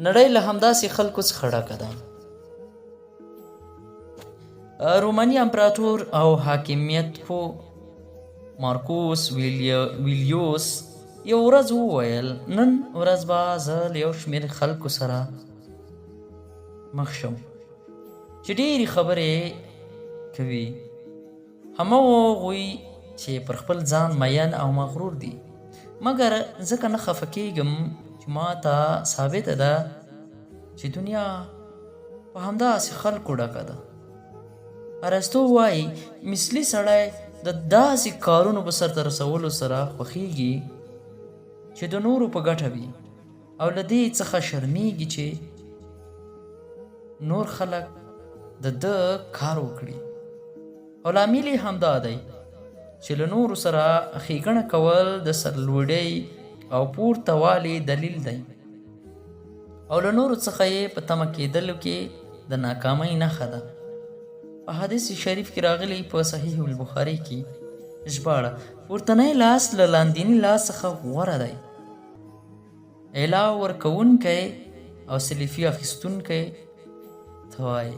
نړۍ له همداسې خلکو څخه ډکه ده. روماني امپراتور او حاکمیت پو مارکوس ویلیوس یو ورځ وویل نن ورځ به زه له یو شمېر خلکو سره مخ شم چې ډېرې خبرې کوي. هماغو هغوی چې پر خپل ځان مین او مغرور دي، مګر ځکه نه خفه کېږم چې ما ته ثابته ده چې دنیا په همداسې خلکو ډکه ده. ارسطو وایي مثلي سړی د داسې کارونو په سرته رسولو سره خوښیږي چې د نورو په ګټه وي او له دې څخه شرمیږي چې نور خلک د ده کار وکړي. او لامل یې همدا دی چې له نورو سره ښېګڼه کول د سرلوړۍ او پورته والي دلیل دی او له نورو څخه یې په تمه کېدلو کې د ناکامۍ نښه ده. په حدیث شریف کې راغلی په صحیح البخاري کې ژباړه پورتنی لاس له لاندیني لاس څخه غوره دی. علاوه ورکوونکی او سلفي اخیستونکی ته وایي